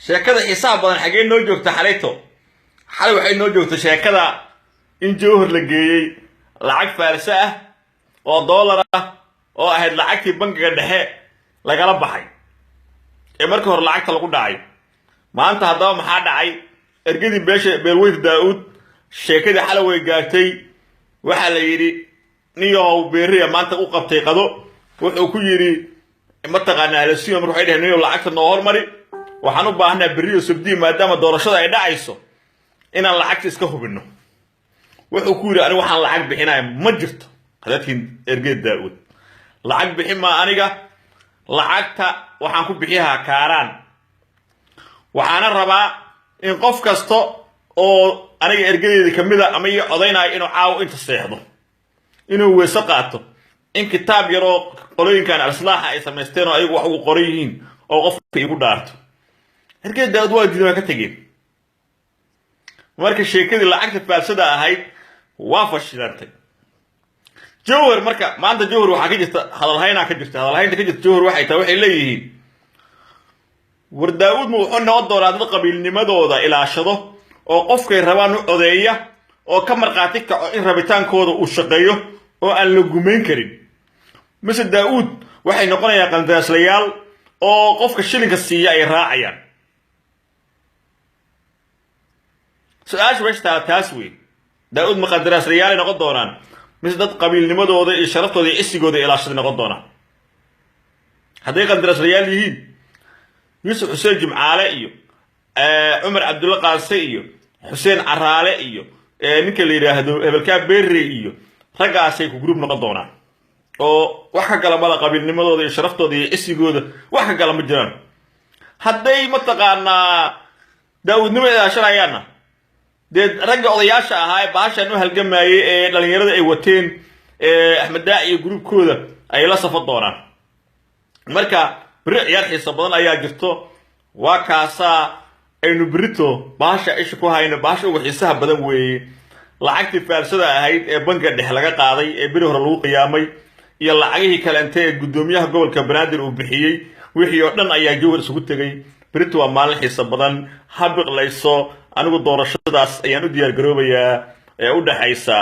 sheekada xisaab badan xagee noo joogta xalayto xalay waxay noo joogta sheekada in jawhar la geeyay lacag faalsa ah oo dollar ah oo ahayd lacagtii bangiga dhexe lagala baxay ee markii hore lacagta lagu dhacay maanta haddaba maxaa dhacay ergadii beesha beelweyd daa'uud sheekadii xalay way gaartay waxaa la yidhi niyow beeriya maanta u qabtay qado wuxuu ku yidhi mataqaanaa halasiyo marka waxay dhaheen niyow lacagta noo hormari waxaan u baahnaa beriyo sabdii maadaama doorashada ay dhacayso inaan lacagta iska hubinno wuxuu ku yidhi aniga waxaan lacag bixinaya ma jirto hadalkiin ergeed daa'uud lacag bixin maa aniga lacagta waxaan ku bixiyaa kaaraan waxaana rabaa in qof kasta oo aniga ergadeeda kamida ama ii codaynaya inuu caawo inta seexdo inuu weeso qaato in kitaab yaroo qolooyinkan al-islaaxa ay samaysteen oo ayagu wax ugu qoran yihiin oo qofka igu dhaarto ergeed daa'uud waa diiday waa ka tegeen marka sheekadii lacagta faalsada ahayd waa fashilantay jawhar marka maanta jawhar waxaa ka jirta hadalhaynaa ka jirta hadalhaynta ka jirta jawhar waxay tahay waxay leeyihiin war daa'uud ma wuxuu noqon doonaa dad qabiilnimadooda ilaashado oo qofkay rabaan u codeeya oo ka marqaati kaco in rabitaankooda uu shaqeeyo oo aan la gumayn karin mise daa'uud waxay noqonayaan qandaraaslayaal oo qofka shilinka siiya ay raacayaan su-aasha meesha taala taas wey daa'uud ma qandaraaslayaal ay noqon doonaan mise dad qabiilnimadooda iyo sharaftooda iyo isigooda ilaashaday noqon doonaan hadday qandaraaslayaal yihiin yuusuf xuseen jimcaale iyo cumar cabdulla qaanse iyo xuseen caraale iyo ninka la yidhaahdo hebelkaa berre iyo raggaasay ku gruub noqon doonaan oo wax ka gala mala qabiilnimadooda iyo sharaftooda iyo isigooda wax ka gala ma jiraan hadday mataqaanaa daa'uudnimo ilaashanayaanna dee ragga odayaasha ahaa ee baashan u halgamayay ee dhalinyarada ay wateen axmed daaci iyo gruubkooda ay la safan doonaan marka beri ciyaar xiisa badan ayaa jirto waa kaasaa aynu berito baasha isha ku hayno baasha uga xiisaha badan weeye lacagtii faalsada ahayd ee bangiga dhexe laga qaaday ee beri hore lagu qiyaamay iyo lacagihii kalente ee guddoomiyaha gobolka banaadir uu bixiyey wixii oo dhan ayaa jawhar isugu tegay berito waa maalin xiisa badan ha biqlayso anigu doorashadaas ayaan u diyaar garoobayaa ee u dhaxaysa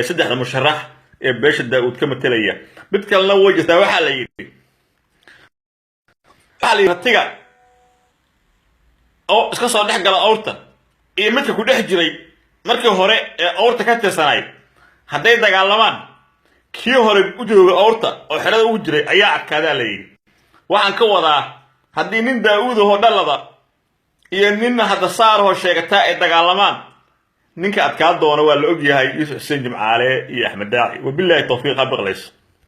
saddexda musharax ee beesha daa'uud ka matelaya mid kalena way jirtaa waxaa la yidhi ratiga oo iska soo dhex gala awrta iyo midka ku dhex jiray markii hore ee awrta ka tirsanayd hadday dagaalamaan kii hore u jooga awrta oo xerada ugu jiray ayaa adkaadaa la yidhi waxaan ka wadaa haddii nin daa'uud ahoo dhalada iyo nin hadda saarahoo sheegataa ay dagaalamaan ninka adkaa doona waa la og yahay yuusuf xuseen jimcaale iyo axmed daaci wabilaahi tawfiiq ha biqlayso